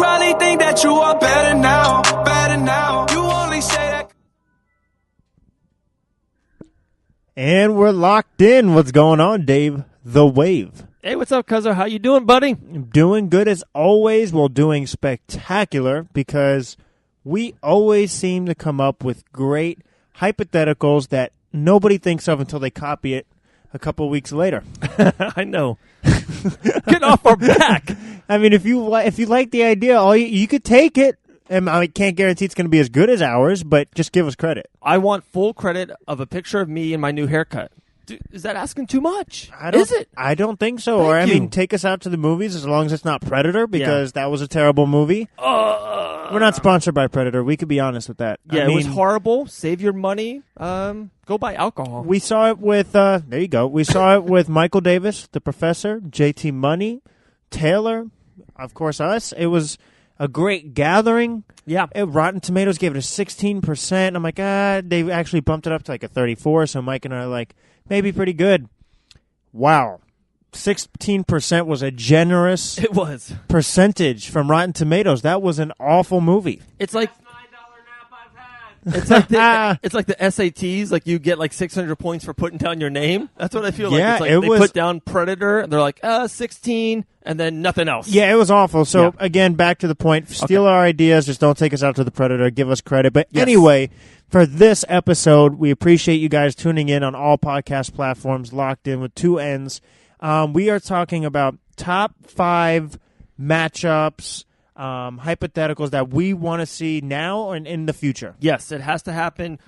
probably think that you are better now, better now. You only say that. And we're locked in. What's going on, Dave? The Wave. Hey, what's up, Cuzzo? How you doing, buddy? Doing good as always. Well, doing spectacular because we always seem to come up with great hypotheticals that nobody thinks of until they copy it a couple of weeks later. I know. Get off our back. I mean, if you like the idea, you could take it. And I can't guarantee it's going to be as good as ours, but just give us credit. I want full credit of a picture of me and my new haircut. Dude, is that asking too much? Is it? I don't think so. Or, I mean, take us out to the movies as long as it's not Predator, because that was a terrible movie. We're not sponsored by Predator. We could be honest with that. Yeah, it was horrible. Save your money. Go buy alcohol. We saw it with, there you go. We saw it with Michael Davis, the Professor, JT Money, Taylor, of course us. It was a great gathering. Yeah. Rotten Tomatoes gave it a 16%. I'm like, they actually bumped it up to like a 34. So Mike and I are like, maybe pretty good. Wow. 16% was a generous percentage from Rotten Tomatoes. That was an awful movie. It's like it's like the SATs. Like you get like 600 points for putting down your name. That's what I feel like. It's like they put down Predator and they're like 16 and then nothing else. Yeah, it was awful. So again, back to the point. Steal our ideas. Just don't take us out to the Predator. Give us credit. But anyway, for this episode, we appreciate you guys tuning in on all podcast platforms. Locked in with two N's. We are talking about top 5 matchups. Hypotheticals that we want to see now and in the future. Yes, it has to happen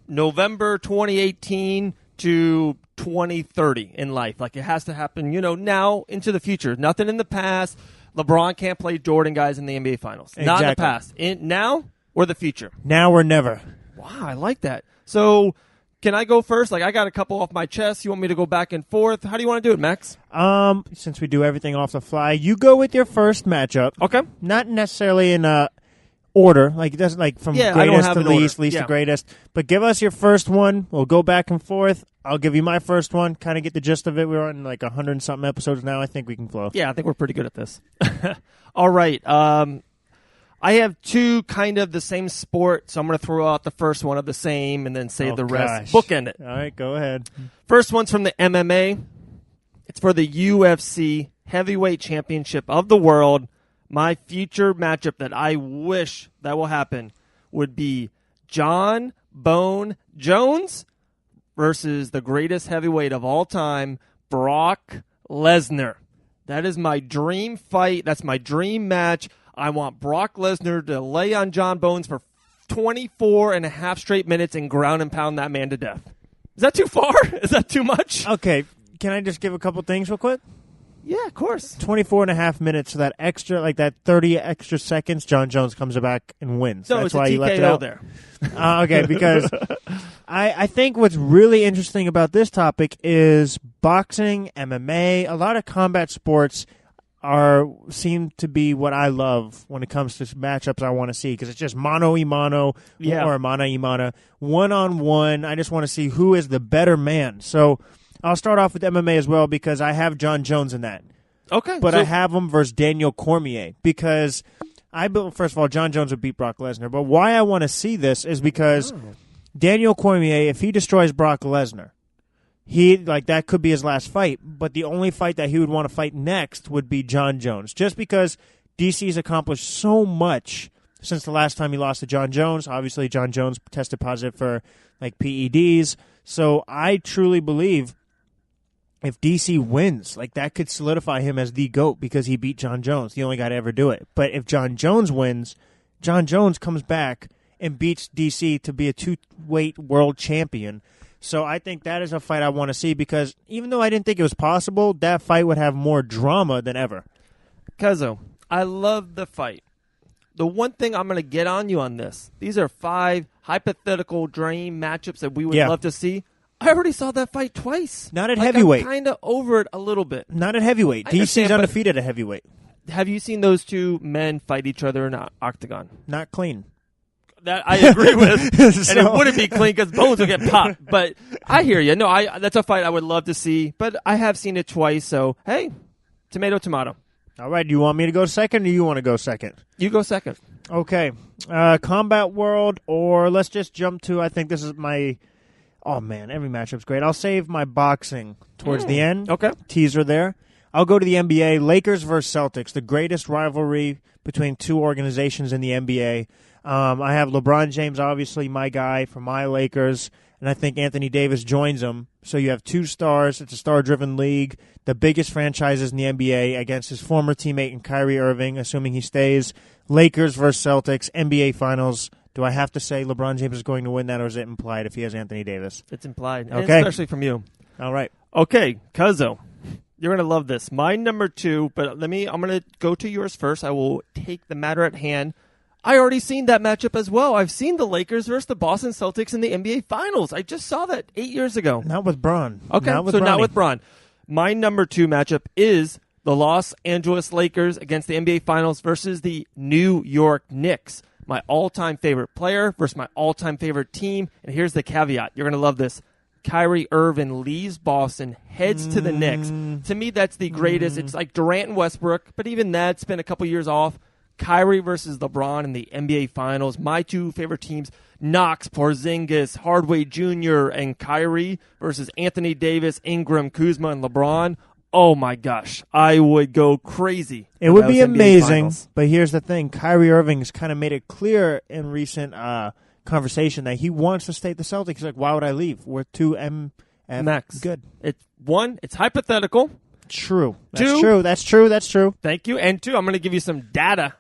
November 2018 to 2030 in life. Like, it has to happen, now into the future. Nothing in the past. LeBron can't play Jordan, guys, in the NBA Finals. Exactly. Not in the past. Now or the future. Now or never. Wow, I like that. So, can I go first? Like, I got a couple off my chest. You want me to go back and forth? How do you want to do it, Max? Since we do everything off the fly, you go with your first matchup. Okay. Not necessarily in order. Like, it doesn't from greatest to least to greatest. But give us your first one. We'll go back and forth. I'll give you my first one. Kind of get the gist of it. We're on like 100-something episodes now. I think we can flow. Yeah, I think we're pretty good at this. All right. I have 2 kind of the same sport, so I'm going to throw out the first one of the same and then say the rest. Bookend it. All right, go ahead. First one's from the MMA. It's for the UFC Heavyweight Championship of the world. My future matchup that I wish that will happen would be John Bone Jones versus the greatest heavyweight of all time, Brock Lesnar. That is my dream fight. That's my dream match. I want Brock Lesnar to lay on John Bones for 24 and a half straight minutes and ground and pound that man to death. Is that too far? Is that too much? Okay. Can I just give a couple things real quick? Yeah, of course. 24 and a half minutes, so that extra, like that 30 extra seconds, John Jones comes back and wins. No, that's it's why a you left it TKO out there. Okay, because I think what's really interesting about this topic is boxing, MMA, a lot of combat sports seem to be what I love when it comes to matchups I want to see, because it's just mano-a-mano or mana-a-mana, one-on-one. I just want to see who is the better man. So I'll start off with MMA as well because I have John Jones in that. Okay. But I have him versus Daniel Cormier because first of all, John Jones would beat Brock Lesnar. But why I want to see this is because Daniel Cormier, if he destroys Brock Lesnar, that could be his last fight, but the only fight that he would want to fight next would be John Jones, just because DC's accomplished so much since the last time he lost to John Jones. Obviously, John Jones tested positive for PEDs, so I truly believe if DC wins, that could solidify him as the GOAT because he beat John Jones, the only guy to ever do it. But if John Jones wins, John Jones comes back and beats DC to be a 2-weight world champion. So I think that is a fight I want to see because even though I didn't think it was possible, that fight would have more drama than ever. Cuzzo, I love the fight. The one thing I'm going to get on you on this, these are 5 hypothetical dream matchups that we would love to see. I already saw that fight twice. Not at heavyweight. I'm kind of over it a little bit. Not at heavyweight. DC's undefeated at heavyweight. Have you seen those 2 men fight each other in an octagon? Not clean. That I agree with, and it wouldn't be clean because bones would get popped. But I hear you. No, that's a fight I would love to see, but I have seen it twice. So hey, tomato. All right. Do you want me to go second, or do you want to go second? You go second. Okay. Combat World, or let's just jump to, I think this is my, oh man, every matchup's great. I'll save my boxing towards the end. Okay. Teaser there. I'll go to the NBA. Lakers versus Celtics, the greatest rivalry between two organizations in the NBA. I have LeBron James, obviously my guy for my Lakers, and I think Anthony Davis joins him. So you have two stars. It's a star-driven league. The biggest franchises in the NBA against his former teammate in Kyrie Irving, assuming he stays. Lakers versus Celtics, NBA Finals. Do I have to say LeBron James is going to win that, or is it implied if he has Anthony Davis? It's implied, Okay. especially from you. All right. Okay, Cuzzo, you're going to love this. My number 2, but I'm going to go to yours first. I will take the matter at hand. I already seen that matchup as well. I've seen the Lakers versus the Boston Celtics in the NBA Finals. I just saw that 8 years ago. Not with Bron. Okay, not with not Bronny. with Bron. My number 2 matchup is the Los Angeles Lakers against the NBA Finals versus the New York Knicks. My all-time favorite player versus my all-time favorite team. And here's the caveat. You're going to love this. Kyrie Irving leaves Boston, heads to the Knicks. To me, that's the greatest. It's like Durant and Westbrook, but even that's been a couple years off. Kyrie versus LeBron in the NBA Finals. My 2 favorite teams, Knox, Porzingis, Hardaway Jr., and Kyrie versus Anthony Davis, Ingram, Kuzma, and LeBron. Oh, my gosh. I would go crazy. It would be NBA amazing, Finals. but here's the thing. Kyrie Irving has kind of made it clear in recent conversation that he wants to stay at the Celtics. He's like, why would I leave? We're 2 Max. Good. It's hypothetical. True. That's 2. true. That's true. That's true. Thank you. And 2, I'm going to give you some data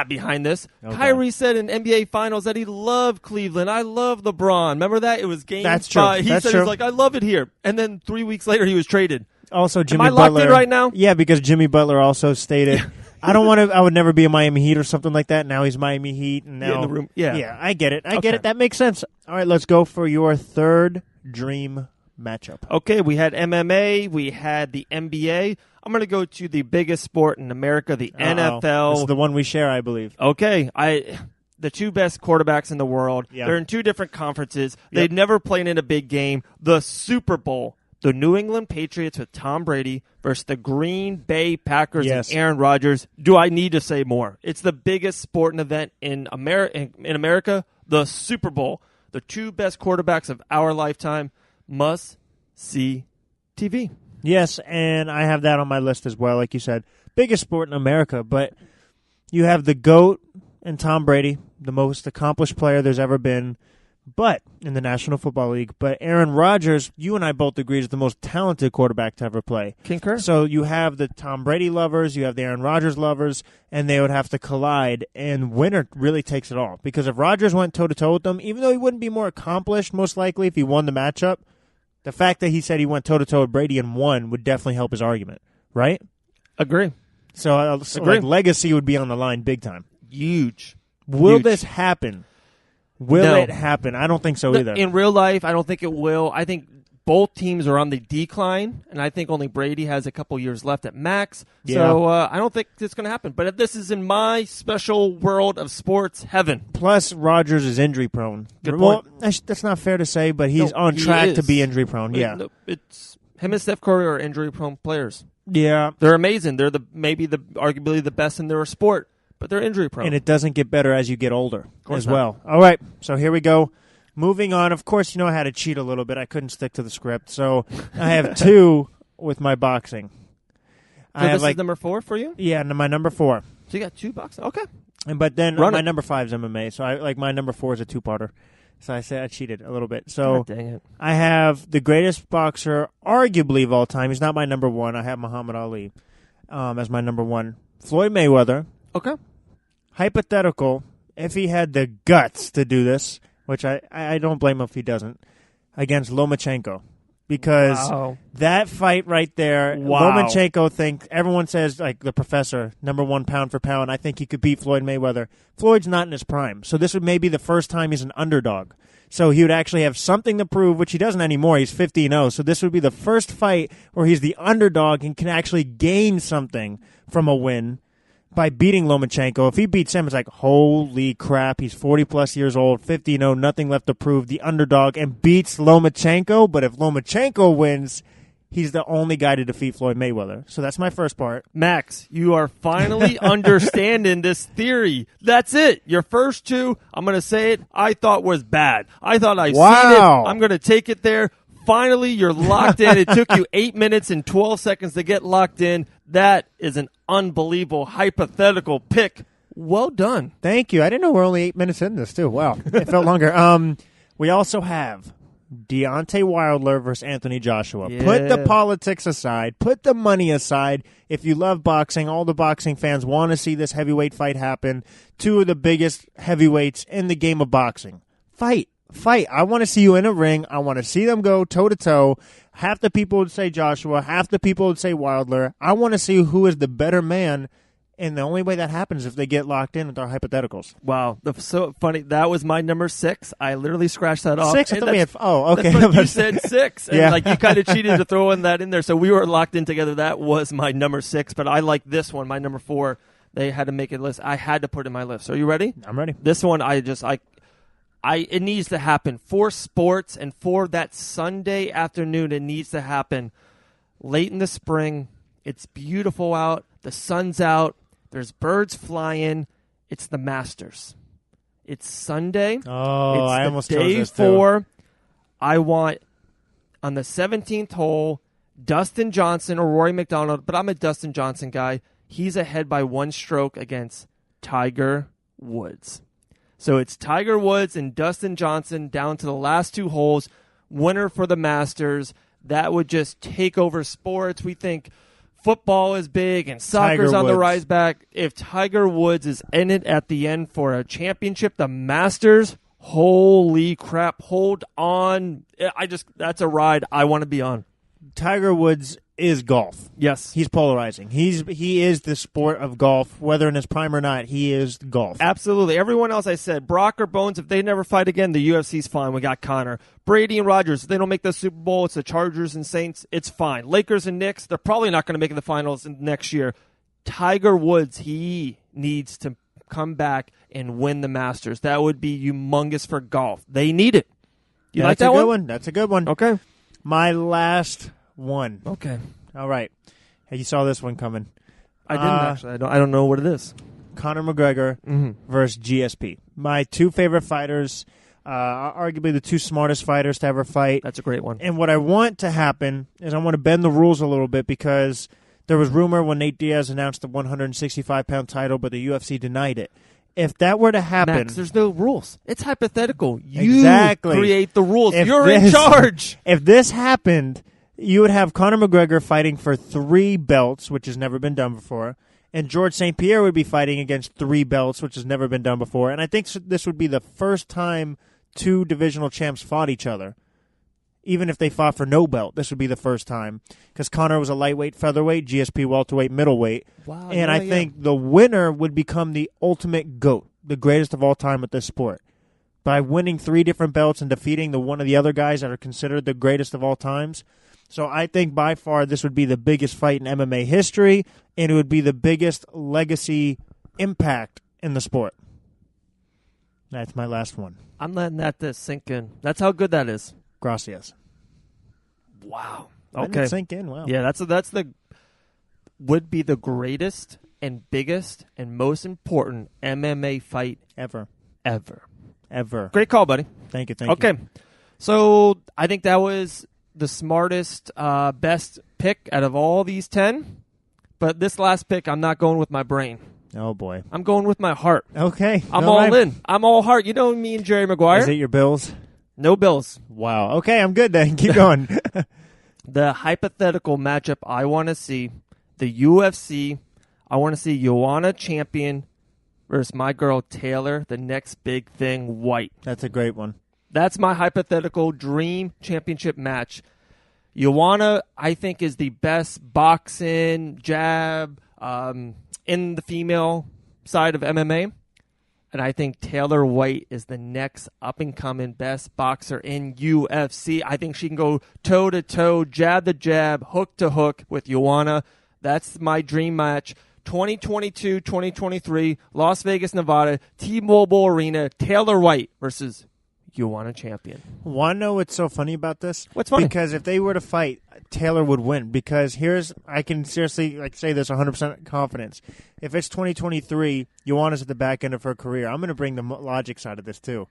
behind this. Okay. Kyrie said in NBA Finals that he loved Cleveland. I love LeBron. Remember that? It was game That's true. 5. He That's said true. he's like, I love it here. And then 3 weeks later, he was traded. Also, Jimmy I Butler. locked in right now? Yeah, because Jimmy Butler also stated, I don't want to. I would never be a Miami Heat or something like that. Now he's Miami Heat, and now in the room. Yeah. yeah, I get it. I Okay. get it. That makes sense. All right, let's go for your third dream matchup. Okay, we had MMA. We had the NBA. I'm going to go to the biggest sport in America, the NFL. This is the one we share, I believe. Okay, the 2 best quarterbacks in the world. Yeah. They're in 2 different conferences. Yep. They've never played in a big game. The Super Bowl. The New England Patriots with Tom Brady versus the Green Bay Packers Yes. and Aaron Rodgers. Do I need to say more? It's the biggest sporting event in America, the Super Bowl. The 2 best quarterbacks of our lifetime. Must see TV. Yes, and I have that on my list as well. Like you said, biggest sport in America, but you have the GOAT and Tom Brady, the most accomplished player there's ever been, but in the National Football League. But Aaron Rodgers, you and I both agree, is the most talented quarterback to ever play. Concur. So you have the Tom Brady lovers, you have the Aaron Rodgers lovers, and they would have to collide, and winner really takes it all. Because if Rodgers went toe-to-toe with them, even though he wouldn't be more accomplished, most likely, if he won the matchup, the fact that he said he went toe-to-toe with Brady and won would definitely help his argument, right? Agree. So, Agree. like, legacy would be on the line big time. Huge. Will Huge. this happen? Will No. it happen? I don't think so either. In real life, I don't think it will. I think both teams are on the decline, and I think only Brady has a couple years left at max. Yeah. So I don't think it's going to happen. But if this is in my special world of sports heaven. Plus, Rodgers is injury-prone. Good Well, point. that's not fair to say, but he's No, on he track is. to be injury-prone. Yeah. No, it's him and Steph Curry are injury-prone players. Yeah. They're amazing. They're arguably the best in their sport, but they're injury-prone. And it doesn't get better as you get older course as not. well. All right, so here we go. Moving on. Of course, I had to cheat a little bit. I couldn't stick to the script. So I have 2 with my boxing. So this is number 4 for you? Yeah, my number 4. So you got 2 boxing. Okay. But then Run my it. number 5 is MMA. So my number 4 is a 2-parter. So I said I cheated a little bit. So God dang it. I have the greatest boxer, arguably of all time. He's not my number 1. I have Muhammad Ali as my number 1. Floyd Mayweather. Okay. Hypothetical, if he had the guts to do this, which I don't blame him if he doesn't, against Lomachenko. Because Wow. that fight right there, Wow. Lomachenko everyone says, like the professor, number 1 pound for pound, I think he could beat Floyd Mayweather. Floyd's not in his prime, so this would maybe the first time he's an underdog. So he would actually have something to prove, which he doesn't anymore. He's 50-0, so this would be the first fight where he's the underdog and can actually gain something from a win by beating Lomachenko. If he beats him, it's like, holy crap, he's 40-plus years old, 50-0, nothing left to prove, the underdog, and beats Lomachenko. But if Lomachenko wins, he's the only guy to defeat Floyd Mayweather. So that's my first part. Max, you are finally understanding this theory. That's it. Your first two, I'm going to say it, I thought was bad. I thought I've seen it. I'm going to take it there. Finally, you're locked in. It took you 8 minutes and 12 seconds to get locked in. That is an unbelievable hypothetical pick. Well done. Thank you. I didn't know we're only 8 minutes in this, too. Wow. It felt longer. We also have Deontay Wilder versus Anthony Joshua. Yeah. Put the politics aside. Put the money aside. If you love boxing, all the boxing fans want to see this heavyweight fight happen. Two of the biggest heavyweights in the game of boxing. Fight. I want to see you in a ring. I want to see them go toe-to-toe. Half the people would say Joshua. Half the people would say Wilder. I want to see who is the better man. And the only way that happens is if they get locked in with our hypotheticals. Wow. So funny. That was my number 6. I literally scratched that off. 6? I thought we had... Oh, okay. That's what you said 6. And Yeah. you kind of cheated to throwing that in there. So we were locked in together. That was my number 6. But I like this one, my number 4. They had to make a list. I had to put it in my list. Are you ready? I'm ready. This one, it needs to happen for sports and for that Sunday afternoon. It needs to happen late in the spring. It's beautiful out. The sun's out. There's birds flying. It's the Masters. It's Sunday. Oh, it's I almost chose day this 4. I want on the 17th hole, Dustin Johnson or Rory McDonald, but I'm a Dustin Johnson guy. He's ahead by 1 stroke against Tiger Woods. So it's Tiger Woods and Dustin Johnson down to the last 2 holes. Winner for the Masters. That would just take over sports. We think football is big and soccer's on the rise back. If Tiger Woods is in it at the end for a championship, the Masters, holy crap, hold on. That's a ride I want to be on. Tiger Woods is golf. Yes. He's polarizing. He is the sport of golf. Whether in his prime or not, he is golf. Absolutely. Everyone else I said, Brock or Bones, if they never fight again, the UFC's fine. We got Conor. Brady and Rodgers, if they don't make the Super Bowl, it's the Chargers and Saints, it's fine. Lakers and Knicks, they're probably not going to make the finals next year. Tiger Woods, he needs to come back and win the Masters. That would be humongous for golf. They need it. You like that one? That's a good one. Okay. My last one. Okay. All right. Hey, you saw this one coming. I didn't actually. I don't know what it is. Conor McGregor versus GSP. My 2 favorite fighters, arguably the 2 smartest fighters to ever fight. That's a great one. And what I want to happen is I want to bend the rules a little bit because there was rumor when Nate Diaz announced the 165-pound title, but the UFC denied it. If that were to happen... Max, there's no rules. It's hypothetical. Exactly. You create the rules. If You're in charge. If this happened, you would have Conor McGregor fighting for 3 belts, which has never been done before, and George St. Pierre would be fighting against 3 belts, which has never been done before. And I think this would be the first time 2 divisional champs fought each other. Even if they fought for no belt, this would be the first time. Because Conor was a lightweight, featherweight, GSP welterweight, middleweight. Wow, and I think the winner would become the ultimate GOAT, the greatest of all time at this sport. By winning 3 different belts and defeating one of the other guys that are considered the greatest of all times. So I think by far this would be the biggest fight in MMA history, and it would be the biggest legacy impact in the sport. That's my last one. I'm letting that sink in. That's how good that is. Gracias. Wow. Letting Okay. it sink in. Wow. Yeah, would be the greatest and biggest and most important MMA fight Ever. ever. Great call, buddy. Thank you. Thank you. Okay. So I think that was the smartest, best pick out of all these 10. But this last pick, I'm not going with my brain. Oh, boy. I'm going with my heart. Okay. I'm all in. I'm all heart. You know me and Jerry Maguire? Is it your Bills? No Bills. Wow. Okay, I'm good then. Keep going. The hypothetical matchup I want to see, the UFC, I want to see Joanna champion versus my girl Taylor, the next big thing, White. That's a great one. That's my hypothetical dream championship match. Joanna, I think, is the best boxing, jab, in the female side of MMA. And I think Taylor White is the next up-and-coming best boxer in UFC. I think she can go toe-to-toe, jab to jab, hook to hook with Joanna. That's my dream match. 2022, 2023, Las Vegas, Nevada, T-Mobile Arena, Taylor White versus Ioana champion. Want to know what's so funny about this? What's funny? Because if they were to fight, Taylor would win. Because I can seriously say this 100% confidence. If it's 2023, Ioana's at the back end of her career. I'm going to bring the logic side of this too.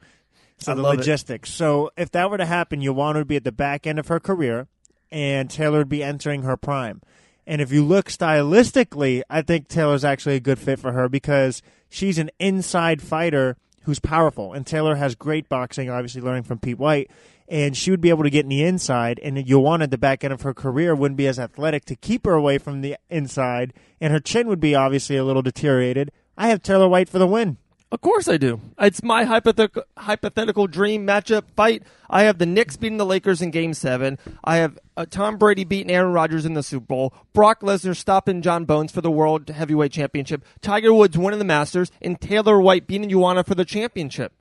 So the logistics. So if that were to happen, Ioana would be at the back end of her career, and Taylor would be entering her prime. And if you look stylistically, I think Taylor's actually a good fit for her because she's an inside fighter who's powerful. And Taylor has great boxing, obviously learning from Pete White. And she would be able to get in the inside. And Ioana at the back end of her career wouldn't be as athletic to keep her away from the inside. And her chin would be obviously a little deteriorated. I have Taylor White for the win. Of course I do. It's my hypothetical dream matchup fight. I have the Knicks beating the Lakers in Game 7. I have Tom Brady beating Aaron Rodgers in the Super Bowl. Brock Lesnar stopping John Bones for the World Heavyweight Championship. Tiger Woods winning the Masters. And Taylor White beating Ioana for the championship.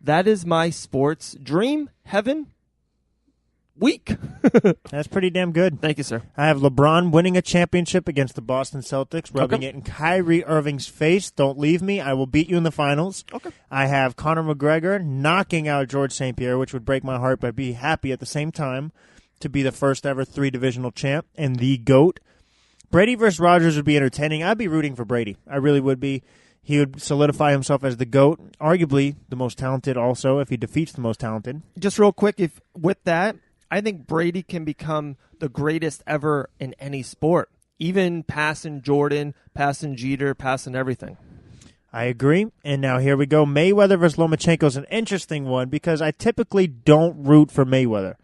That is my sports dream, heaven, week. That's pretty damn good. Thank you, sir. I have LeBron winning a championship against the Boston Celtics, rubbing it in Kyrie Irving's face. Don't leave me. I will beat you in the finals. Okay. I have Conor McGregor knocking out George St. Pierre, which would break my heart, but be happy at the same time to be the first ever 3-divisional champ and the GOAT. Brady versus Rodgers would be entertaining. I'd be rooting for Brady. I really would be. He would solidify himself as the GOAT, arguably the most talented also if he defeats the most talented. Just real quick, with that, I think Brady can become the greatest ever in any sport, even passing Jordan, passing Jeter, passing everything. I agree. And now here we go. Mayweather versus Lomachenko is an interesting one because I typically don't root for Mayweather.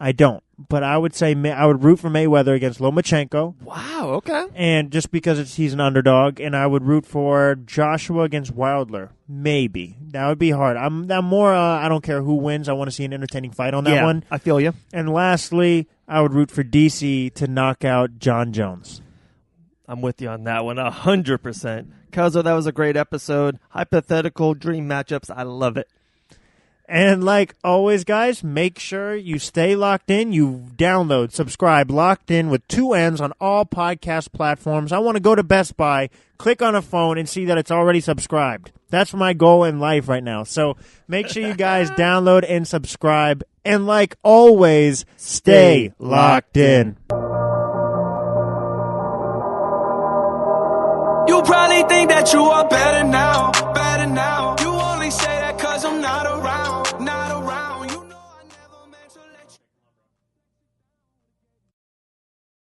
I don't. But I would say I would root for Mayweather against Lomachenko. Wow, okay. And just because he's an underdog. And I would root for Joshua against Wilder. Maybe. That would be hard. I'm more, I don't care who wins. I want to see an entertaining fight on that one. I feel you. And lastly, I would root for DC to knock out John Jones. I'm with you on that one, 100%. Cuzzo, that was a great episode. Hypothetical dream matchups. I love it. And like always, guys, make sure you stay locked in. You download, subscribe, Locked In with 2 N's on all podcast platforms. I want to go to Best Buy, click on a phone, and see that it's already subscribed. That's my goal in life right now. So make sure you guys download and subscribe. And like always, stay locked in. You probably think that you are better now, better now.